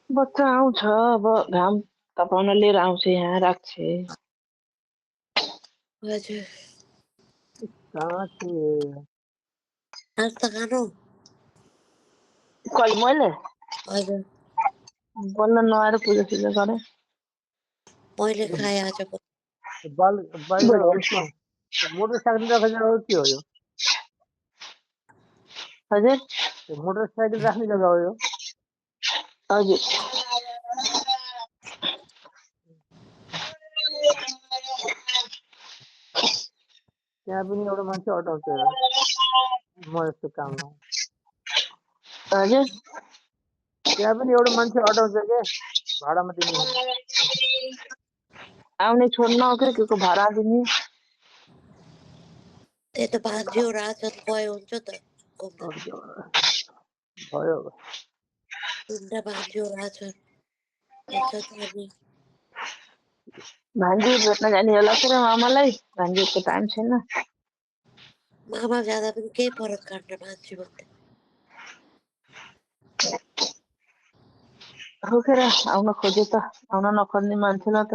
बच्चा आउँछ अब घाम तपाउन लिएर आउँछ यहाँ राख्छे। हजुर कहाँ थे? नास्ता खानु कहिले मैले हजुर बल्ल नआएर पूजा गरेँ। मैले खाएँ आज बाहिर उसमा मोटरसाइकल राख्ने जग्गा हो के हो यो? हजुर मोटरसाइकल राख्ने जग्गा हो यो? हजुर त्यहाँ पनि एउटा मान्छे अटाउँछ म यस्तो काममा। हजुर त्यहाँ पनि एउटा मान्छे अटाउँछ के भाडामा दिने। आउने छोड्न के को भाडा दिने। त्यही त भान्जी राजन गयो हुन्छ त भयो दुईटा भान्जी राजन हुन्छ जाने भान्जी भेट्न जाने होला के मामालाई। भान्जीको टाइम छैन। मामा जाँदा पनि केही फरक काट्न भान्जी भन्दा रोकेर आउन खोजे त आउन नखोज्ने मान्छेलाई त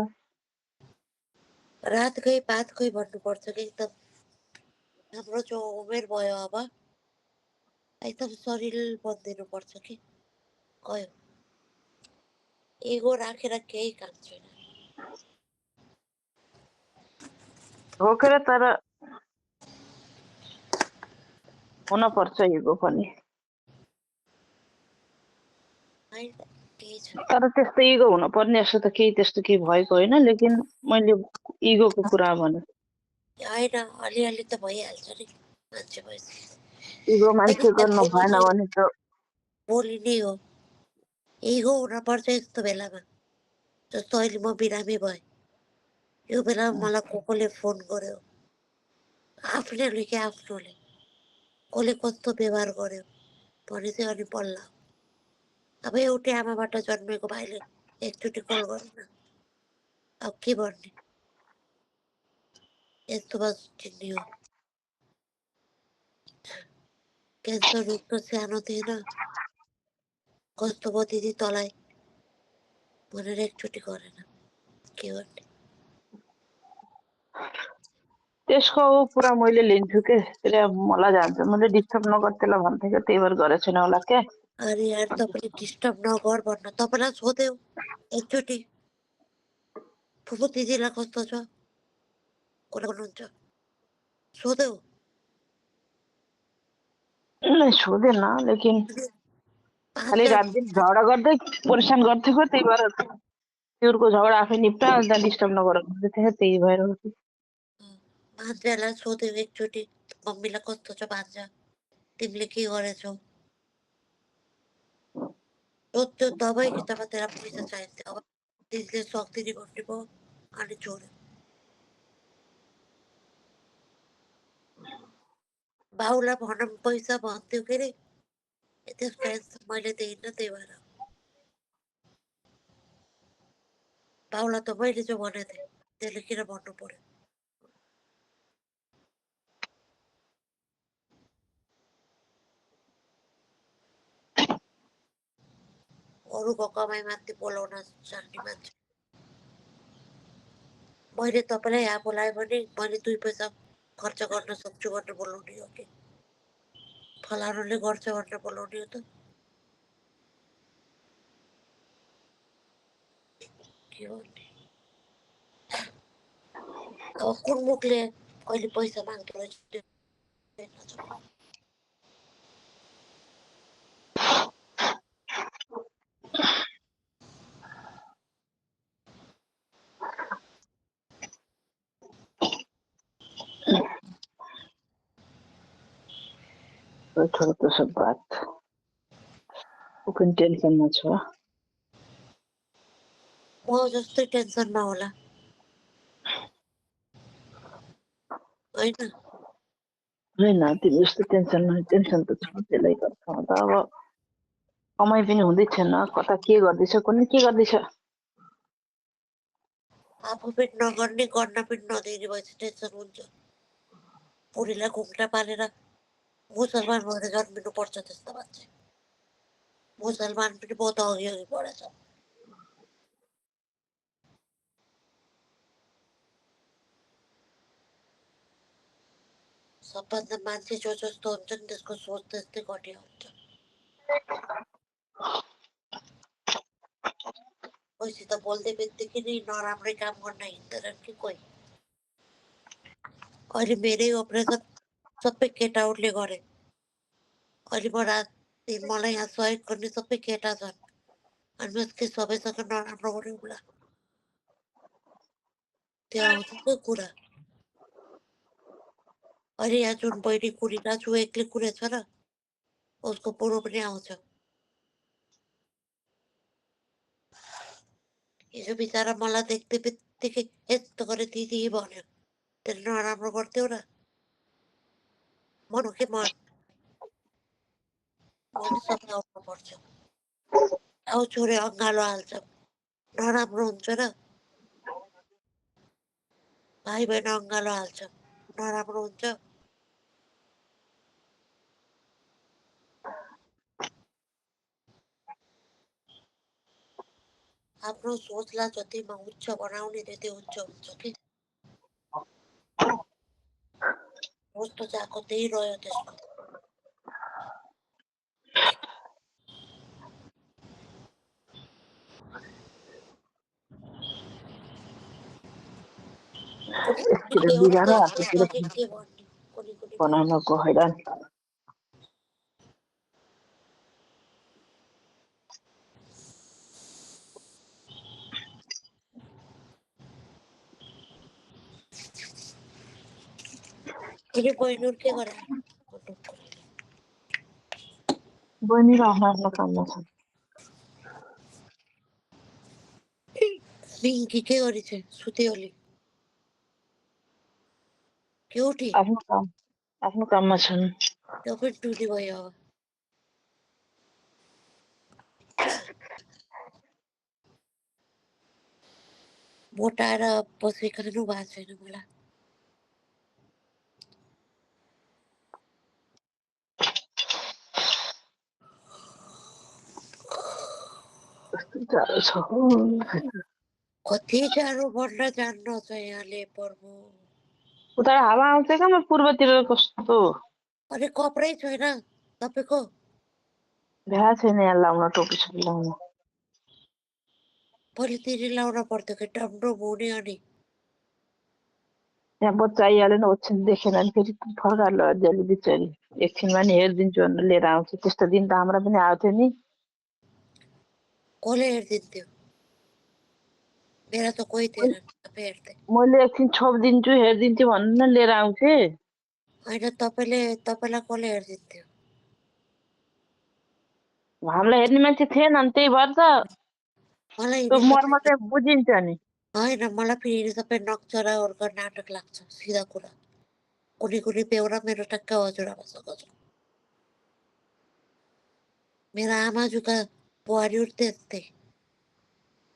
रात गई पात गई भन्नुपर्छ कि एकदम हाम्रो जो उमेर भयो अब एकदम शरीर बनिदिनु पर्छ कि गयो इगो राखेर केही काम छैन। रोकेर तर हुन पर्छ हिगो पनि। तर त्यस्तो इगो हुन पर्ने जस्तो त केही त्यस्तो केही भएको होइन। लेकिन मैले इगोको कुरा भने होइन अलिअलि त भइहाल्छ नि मान्छे भएपछि इगो मान्छेको नभएन भने त बोली नै हो। इगो हुन पर्छ यस्तो बेलामा। जस्तो अहिले म बिरामी भएँ यो बेलामा मलाई कसले फोन गर्यो आफ्नोले कि आफ्नोले कसले कस्तो व्यवहार गर्यो भने चाहिँ अनि बल्ल अब एउटै आमाबाट जन्मेको भाइले एकचोटि कल गरेन अब के भन्ने यस्तो बस चिन्ने हो। क्यान्सर रोग त सानो थिएन कस्तो भयो दिदी तँलाई भनेर एकचोटि गरेन के गर्ने। त्यसको पुरा मैले लिन्छु के त्यसले मलाई जान्छ। मैले डिस्टर्ब नगर त्यसलाई भन्थे कि त्यही भएर गरेको छैन होला क्या। अरे यार तपाईँले डिस्टर्ब नगर भन्न तपाईँलाई सोध्यौ एकचोटि फुपू दिदीलाई कस्तो छ कुरा गर्नुहुन्छ सोध्यौ सोधेन। लेकिन खालि रात दिन झगडा गर्दै परेशान गर्थ्यो त्यही भएर तिम्रो झगडा आफै निप्टा अन्त डिस्टर्ब नगर भन्दै थियो त्यही भएर हो कि। भान्जालाई सोध्यौ एकचोटि मम्मीलाई कस्तो छ भान्जा तिमीले के गरेछौ सोध्यो दबाई कि तब तेरा पैसा चाहिन्थ्यो अब दिदीले सक्दिने भन्ने भयो अनि छोड्यो। बाउलाई भनौँ पैसा भन्थ्यो के अरे त्यसको एन्सर मैले दिइनँ त्यही भएर बाउलाई त मैले जो भनेको थिएँ त्यसले किन भन्नु पर्यो। अरूको कमाइ माथि बोलाउन सक्ने मान्छे मैले तपाईँलाई यहाँ बोलाएँ भने मैले 2 पैसा खर्च गर्न सक्छु भनेर बोलाउने हो कि फलानुले गर्छ भनेर बोलाउने हो त के गर्ने। अब कुन मुखले कहिले पैसा माग्दो रहेछ छोड त्यो सब बात। ऊ पनि टेन्सनमा छ। म जस्तै टेन्सनमा होला होइन होइन तिमी जस्तो टेन्सन त छ। त्यसलाई गर्छ त अब कमाइ पनि हुँदै छैन कता के गर्दैछ कुनै के गर्दैछ। आफू पनि नगर्ने गर्न पनि नदिने भएपछि टेन्सन हुन्छ। बुढीलाई घुम्टा पालेर मुसलमान भएर जन्मिनुपर्छ त्यस्तो मान्छे मुसलमान पनि बहुत अघि अघि बढेछ। सबभन्दा मान्छे जो जस्तो हुन्छ नि त्यसको सोच त्यस्तै घटिया हुन्छ। कोहीसित बोल्दै बित्तिकै नै नराम्रै काम गर्न हिँड्दैनन् कि कोही। अहिले मेरै अपरेसन सबै केटाहरूले गरे। अहिले म राति मलाई यहाँ सहयोग गर्ने सबै केटा छन् अनि उसले सबैसँग नराम्रो गर्यो होला। त्यो आउँछ त्यो कुरा। अहिले यहाँ जुन बहिनी कुरिरहेको छु एक्लै कुरेछ र उसको बुढो पनि आउँछ। हिजो बिचरा मलाई देख्दै बित्तिकै यस्तो गरे दिदी भन्यो। त्यसले नराम्रो गर्थ्यौ र भनौँ के मैले सबै आउनु पर्छ। आउ छोरे अँगालो हाल्छ नराम्रो हुन्छ र भाइ बहिनी अँगालो हाल्छ नराम्रो हुन्छ। आफ्नो सोचलाई जतिमा उच्च बनाउने त्यति उच्च हुन्छ कि। जस्तो चाहेको त्यही रह्यो त्यसको। यतिर के बिगार के आफूतिर भन्ने कुनै बनाउनको हैरान। अनि बहिनीहरू के गरे बहिनीहरू आफ्नो आफ्नो काममा छन्। पिङ्की के गरेछ सुत्यो अलि के उठी आफ्नो काममा छन्। त्यो पनि टुटी भयो अब। मोटाएर बसिखानु भएको छैन मलाई। कस्तो जाडो छ कति जाडो भन्न जान्न छ यहाँले प्रभु। उता हावा आउँछ क्या म पूर्वतिर कस्तो अरे कपडै छैन तपाईँको। भ्या छैन यहाँ लाउन टोपी सोपी लाउन। पहिले तिनी लाउन पर्थ्यो कि डम्रो हुने अनि यहाँ बच्चा आइहाल्यो नि ओछ्यान देखेन भने फेरि फर्काएर लैजाली बिचरी एकछिनमा नि हेरिदिन्छु भनेर लिएर आउँछु। त्यस्तो दिन त हाम्रा पनि आएको थियो नि। कसले हेरिदिन्थ्यो मेरा त कोही थिएन तपाईँ हेर्थे। मैले एकछिन छोपिदिन्छु हेरिदिन्छु भनेर लिएर आउँथे। होइन तपाईँलाई कसले हेरिदिन्थ्यो। हामीलाई हेर्ने मान्छे थिएन नि त्यही भएर त मलाई त्यो यिनी मर्म सबै चाहिँ बुझिन्छ नि। होइन मलाई फेरि यिनी सबै नक्चराहरूको नाटक लाग्छ सिधा कुरा। कुनै बेहोरा मेरो टक्क हजुरआमासँग छ। मेरो आमाजुका बुहारीहरू त्यस्तै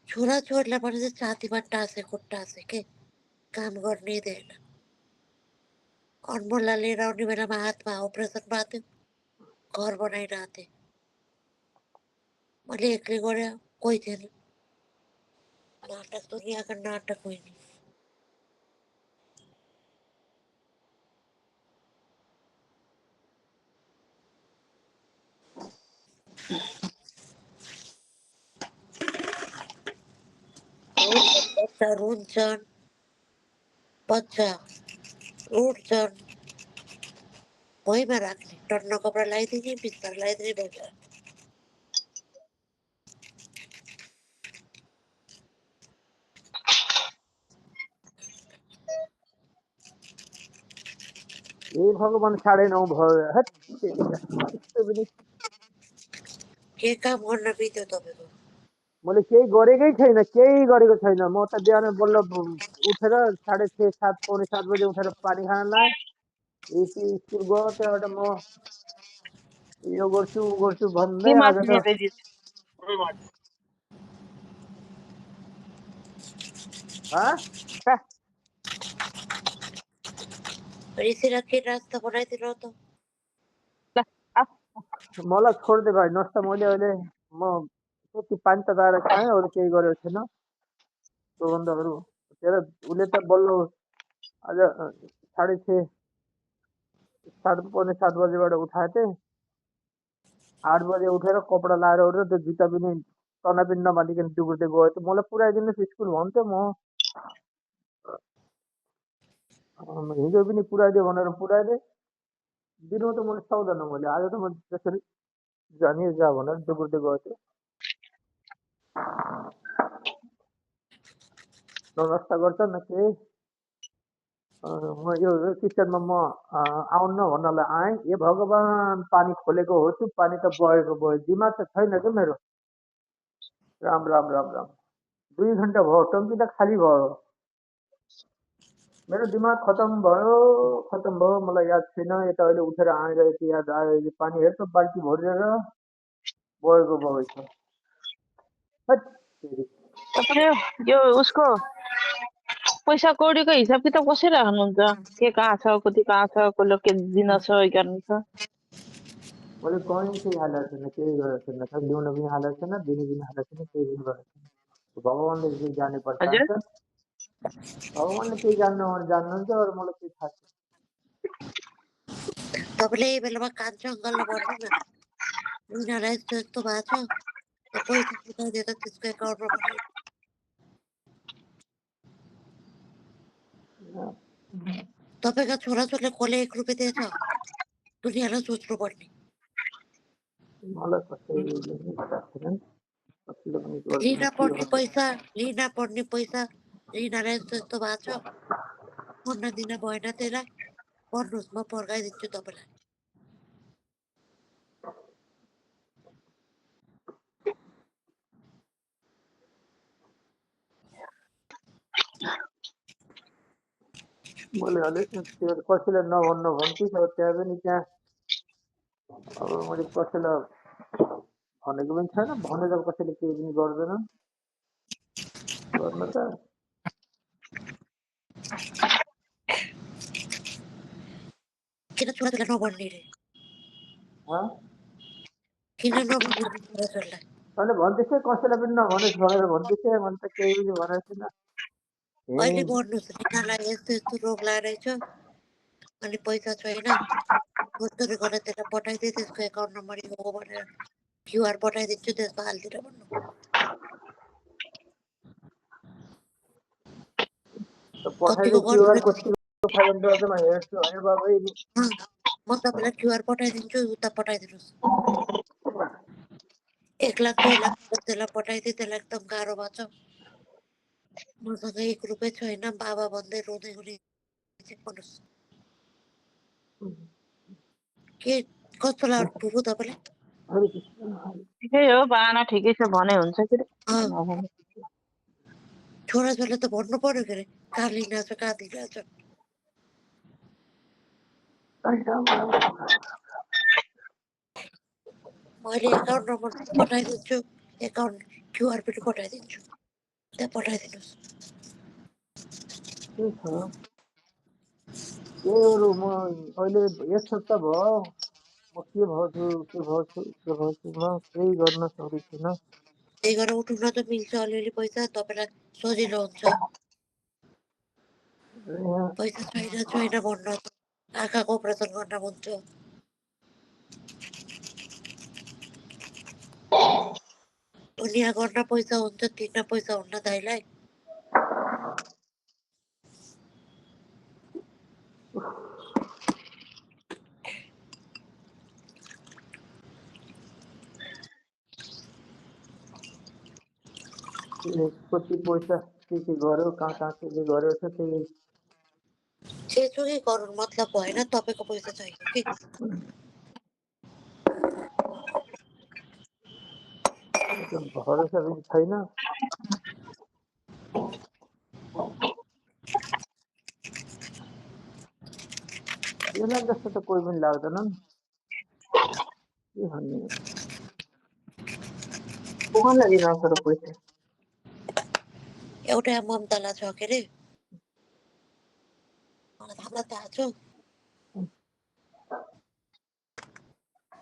छोराछोरीलाई भने चाहिँ छातीमा टाँसेको टाँसे के काम गर्ने दिएन। अनमोललाई लिएर आउने बेलामा हातमा अपरेसन भएको थियो घर बनाइरहेको थिएँ मैले एक्लै गरेँ कोही थिएन। नाटक दुनियाँका नाटक होइन। बच्चा रुन्छन् बच्चा उठ्छन् भुइँमा राख्ने टन्न कपडा लगाइदिने बिस्तार लगाइदिने भन्छ। ए भगवान 9:30 भयो हट त्यस्तो पनि के काम गर्न बित्यो तपाईँको। मैले केही गरेकै छैन केही गरेको छैन। म त बिहान बल्ल उठेर 6:30 7 पौने 7 बजे उठेर पानी खान लाएँ। यति स्कुल गयो त्यहाँबाट म यो गर्छु ऊ गर्छु भन्दै के आज माथि त ल्याइदिएछ रिसेर के नास्ता बनाइदिनु त। मलाई छोडिदिए भाइ नस्ता मैले अहिले म त्यति पानी तताएर खाएँ, अरू केही गरेको छैन प्रबन्धहरू। तेरो उसले त बल्ल आज 6:30 7:45 बजेबाट उठाएको थिएँ। 8 बजे उठेर कपडा लाएर उठेर त्यो जुत्ता पनि तना पनि नबाँधिकन डुबुर्दै गयो। त मलाई पुऱ्याइदिनुहोस् स्कुल भन्थ्यो, म हिजो पनि पुऱ्याइदियो भनेर पुऱ्याइदिएँ। दिनु त मैले सक्दैन, मैले आज त म जसरी जाने जा भनेर डुबुर्दै गएको थियो। ननास्ता गर्छ न केही। म यो किचनमा म आउन्न भन्नलाई आएँ। ए भगवान्, पानी खोलेको होछु, पानी त बगेको बग्यो, दिमाग त छैन क्या मेरो। राम राम राम राम, 2 घन्टा भयो, टङ्की त खाली भयो, मेरो दिमाग खतम भयो। मलाई याद छैन। यता अहिले उठेर आएर यति याद आयो, यो पानी हेर्छ बाल्टी भरेर बगेको बगेछ। हट तेरी। तपाईँले यो उसको पैसा कौडीको हिसाब किताब कसरी राख्नुहुन्छ? के कहाँ छ, कति कहाँ छ, कसले के दिन छ, गर्नु छ? मैले कहीँ केही हालेको छैन, केही गरेको छैन, ल्याउन पनि हालेको छैन, दिनु पनि हालेको छैन, केही पनि गरेको छैन। भगवान्ले जे जाने पर्छ हजुर जान्छ, भगवान्ले केही जान्नुहुन्छ, अरू मलाई केही थाहा छैन। तपाईँले यही बेलामा कान्छो अङ्कललाई भन्नु न, उनीहरूलाई यस्तो यस्तो भएको छ, त्यो पैसा बुझाइदियो त त्यसको एकाउन्टमा पठाइ। तपाईँका छोराछोरीले कसले 1 रुपियाँ दिएछ दुनियाँलाई सोच्नुपर्ने। मलाई कसैले पनि बताएको छैन, कसैले पनि गर्दैन, लिन के पर्ने गर्छ। पैसा, रिनालाई यस्तो यस्तो भएको छ, भन्न दिन भएन त्यसलाई। भन्नुहोस्, म फर्काइदिन्छु तपाईँलाई। मैले अलिक त्यो कसैलाई नभन्नु भन्थेँ, अब त्यहाँ पनि त्यहाँ अब मैले कसैलाई भनेको पनि छैन, भनेर कसैले केही पनि गर्दैन गर्न त। किन छोराछोरीलाई नभन्ने रे? किन नभन्ने छोराछोरीलाई? मैले भन्दैथिएँ कसैलाई पनि नभनोस् भनेर भन्दैथिएँ, मैले त केही पनि भनेको छैन। अहिले भन्नुहोस्, रिनालाई यस्तो यस्तो रोग लागेको रहेछ, अनि पैसा छैन, कसरी गरेर त्यसलाई पठाइदिए, त्यसको एकाउन्ट नम्बर यो हो भनेर क्युआर पठाइदिन्छु, त्यसमा हालिदिएर भन्नु। कतिको पठाइदियो क्युआर, गर्नु? कतिको 500 चाहिँ म हेर्छु है बाबै। म तपाईँलाई क्युआर पठाइदिन्छु, उता पठाइदिनुहोस्। 1 लाख 2 लाख त्यसलाई पठाइदिए, त्यसलाई एकदम गाह्रो भएको छ। मसँग 1 रुपियाँ छैन बाबा भन्दै रुँदै हुने भन्नुहोस्। के कस्तो लाग्यो बुबु तपाईँलाई? ठिकै हो, बाना ठिकै छ भने हुन्छ कि नभने। छोराछोरीले त भन्नु पर्यो के अरे, कहाँ लिइरहेछ, कहाँ दिइरहेछ। मैले एकाउन्ट नम्बर पठाइदिन्छु, एकाउन्ट क्युआर पनि पठाइदिन्छु, त्यहाँ पठाइदिनुहोस्। म अहिले 1 सप्ताह भयो, म के भएछु म केही गर्न सकेको छैन। त्यही गरेर उठ्न त मिल्छ, अलिअलि पैसा तपाईँलाई सजिलो हुन्छ। पैसा छैन भन्न, आँखाको अपरेसन गर्न हुन्छ। दुनियाँ गर्न पैसा हुन्छ, तिर्न पैसा हुन्न दाइलाई। कति पैसा के गर्यो, कहाँ के गर्यो छ त्यही जेसुकै गरौँ, मतलब भएन, तपाईँको पैसा चाहियो कि। भरोसा पनि छैन। यसलाई जस्तो त कोही पनि लाग्दैनन्, के भन्ने। कसलाई दिनुहुन्छ र पैसा? एउटा ममतालाई छ के अरे, मलाई थाहा छ।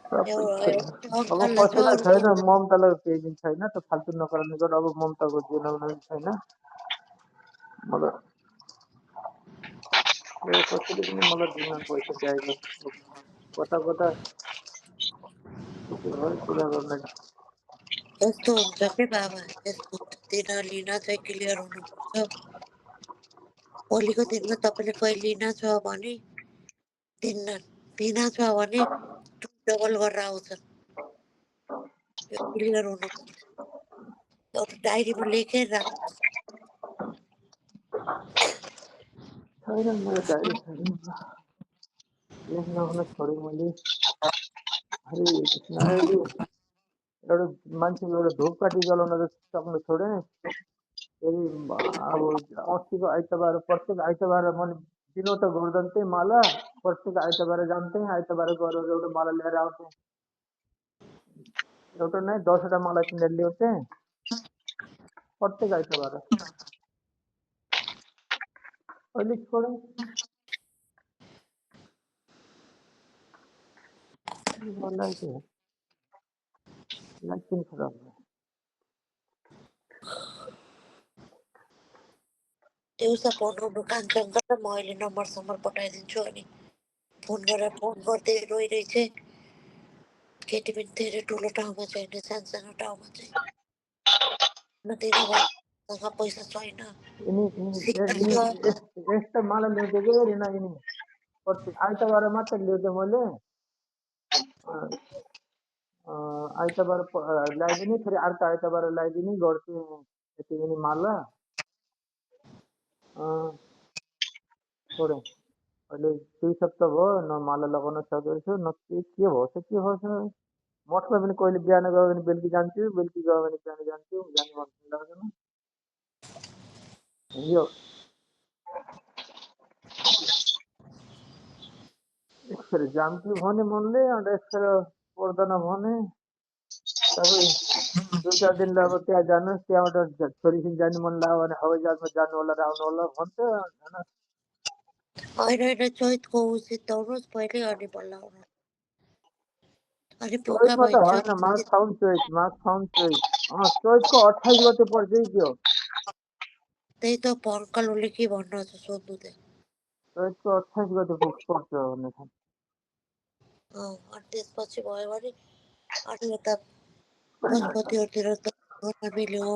सब एउटा अब अङ्कललाई छ कसैलाई अरू छैन, ममतालाई केही पनि छैन, त फाल्तु नकराउने गर। अब ममताको जिनाउनु छैन, मगर यो कसैले पनि मलाई दिन पैसा चाहिएको, कता कता के भयो कुरा गर्न। यस्तो हुन्छ के बाबा, यस्तो हुन्छ। दिन लिन चाहिँ क्लियर हुनुपर्छ। भोलिको दिनमा तपाईँले कहिले लिन छ भने दिन्न, दिन छ भने डबल गरेर आउँछन्। यो क्लियर हुनुपर्छ। एउटा डायरीमा लेखेर राख्नुहोस्। छैन मेरो डायरी छैन, लेख्न पनि छोडेँ मैले। हरे कृष्ण, अहिले एउटा मान्छेको एउटा धुपकाठी जलाउन त सक्नु छोडेँ। फेरि अब अस्तिको आइतबार, प्रत्येक आइतबार मैले दिनु त गोर्धन माला, प्रत्येक आइतबार जान्थेँ, आइतबार गएर एउटा माला लिएर आउँथेँ। एउटा नै 10वटा माला किनेर ल्याउँथेँ प्रत्येक आइतबार। अहिले छोडेँ, लाइफ पनि खराब भयो। दिउँसो फोन गर्नु कान्छन् त, म अहिले नम्बर पठाइदिन्छु। अनि फोन गरेर फोन गर्दै रोइरहेछ। केटी पनि धेरै ठुलो ठाउँमा छैन, सानसानो ठाउँमा चाहिँ नदिन सँग पैसा छैन। यस्तो माला ल्याउँथेँ कि यिनी प्रत्येक आइतबार मात्र ल्याउँथेँ मैले। आइतबार ल्याइदिने, फेरि अर्को आइतबार ल्याइदिने गर्थेँ यति पनि माला। छोडेँ, अहिले 2 सप्ताह भयो न माला लगाउन सकेको छु, न के भएछ। मठमा पनि कहिले बिहान गयो भने बेलुकी जान्छु, बेलुकी गयो भने बिहान जान्छु, जाने मन लाग्दैन। यो एकखेर जान्छु भने मनले, अन्त एकखेर पर्दैन भने तपाईँ 2-4 दिन अब त्यहाँ जानुहोस्, त्यहाँबाट छोरीसित जानु मन लाग्यो भने हवाईजहाजमा जानु होला र आउनु होला भन्छ। होइन चैतको उसित आउनुहोस् पहिले, अनि बल्ल आउनु। अनि पोका चैतमा त भयो होइन, माघ फाउन चैत। चैतको 28 गते पर्छ त्यो। त्यही त भर्खर उसले के भन्नु छ सोध्नु त्यहाँ। चैतको 28 गते पर्छ भन्ने छ। अनि त्यसपछि भयो भने अनि यता पशुपतिहरूतिर गर्न मिल्यो,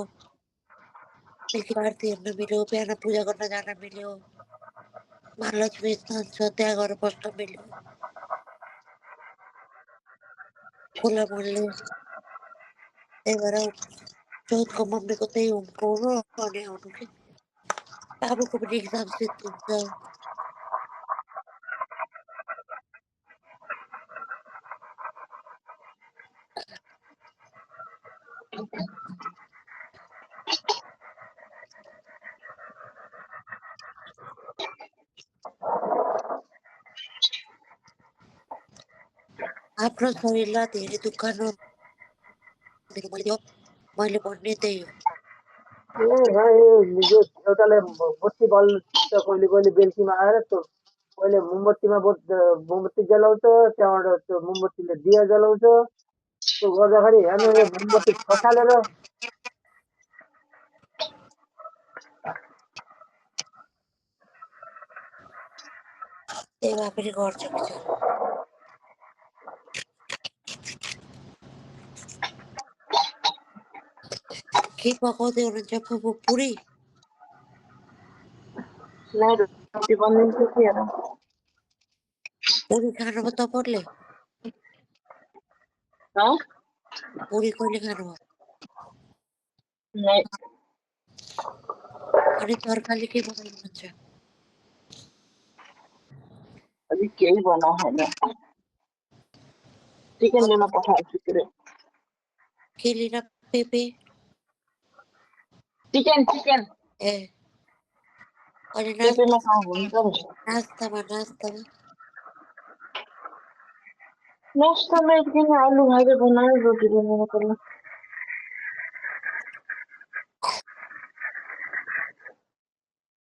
बेलुकी आरती हेर्न मिल्यो, बिहान पूजा गर्न जान मिल्यो, महालक्ष्मी स्थान छ त्यहाँ गएर बस्न मिल्यो। खुला मनले त्यही भएर चौधको मम्मीको त्यही हुम्काउनु अनि आउनु कि। बाबुको पनि इक्जाम सिट हुन्छ। आफ्नो शरीरलाई धेरै दुःख नदिनु मैले भन्ने त्यही हो। यो एउटाले बत्ती बल्छ कहिले बेलुकीमा आएर, पहिले मोमबत्ती जलाउँछ, त्यहाँबाट त्यो मोमबत्तीले दिया जलाउँछ। त्यो गर्दाखेरि हेर्नु, यो मोमबत्ती खसालेर त्यही भए पनि गर्छ बिचारा। के पकाउँदै हुनुहुन्छ फुपू? पुरी नै रोटी बनिन्छ कि हेर। पुरी खानुभयो तपाईँहरूले? पुरी कहिले खानुभयो? नै अनि तरकारी के बनाउनुहुन्छ? अलिक केही बनाएको छैन, चिकन लिन पठाएको छु। के लिन? पेपे चिकन ए अनि पेपेमा कहाँ हुन्छ नि। नास्तामा नास्तामा एकदिन आलु भाजा बनायो, रोटी बनाउनु पर्ला।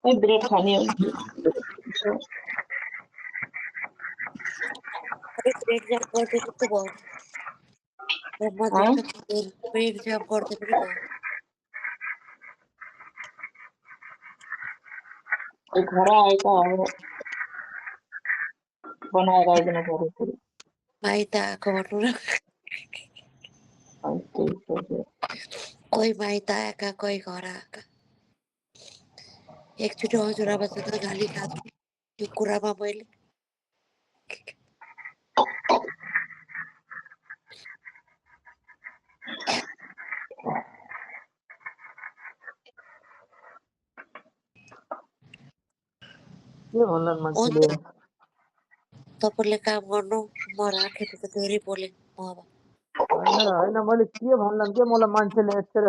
ब्रेड खाने हो ब्रेड जाम गरिदिनु त भयो। म देख्छ ब्रेन जाम गर्दै पनि भयो एक घर आएका हो बनाएर आइदिनु पर्यो फेरि माइत आएको भन्नु र अनि त्यही सोचेर कोही माइत आएका कोही घर आएका एकचोटि हजुरआमासँग गाली खाएको त्यो कुरामा मैले के भन्लान् मान्छेले हुन्छ तपाईँले काम गर्नु म राखेँ त धेरै बोलेँ म अब होइन मैले के भन्लान् के मलाई मान्छेले यतिखेर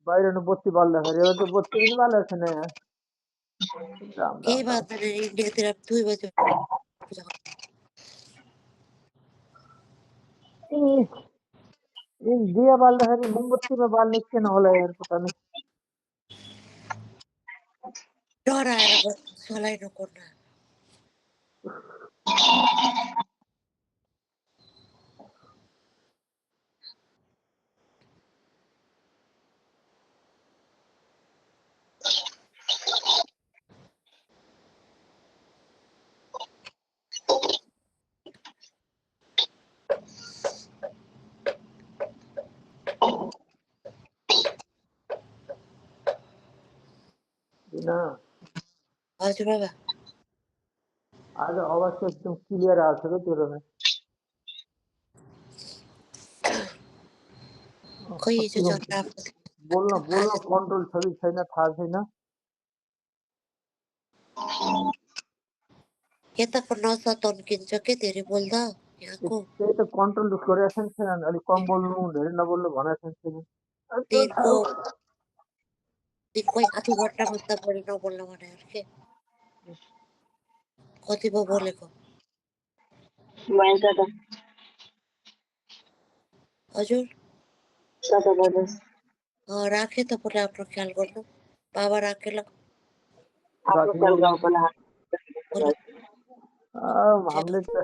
बाहिर बत्ती बाल्दाखेरि अब त्यो बत्ती पनि बालेको छैन यहाँ राम केही राम राम बात छैन इन्डियातिर 2 बजे पूजा गर्छ। दिया बाल्दाखेरि मोमबत्तीमा बाल्ने किन होला यार पत्ता नहीं डर आएर चलाइनु कोर्न किन हजुर बाबा आज आवाज चाहिँ एकदम क्लियर आएको छ क्या तेरो खै हिजो कतिको झट्टा बोल्न आज कन्ट्रोल छ कि छैन थाहा छैन यताको नसा तन्किन्छ के धेरै बोल्दा यहाँको त्यही त कन्ट्रोल गरेको छैन अलिक कम बोल्नु धेरै नबोल्नु भनेको छैन दिनको दिनको आधी घन्टाभन्दा बढी नबोल्न भनेर के कति पो बोलेको माइत त हजुर कता बजे राखेँ तपाईँले आफ्नो ख्याल गर्नु बाबा राखेँ ल आफ्नो ख्याल गाउँको बोल्नु हामीले त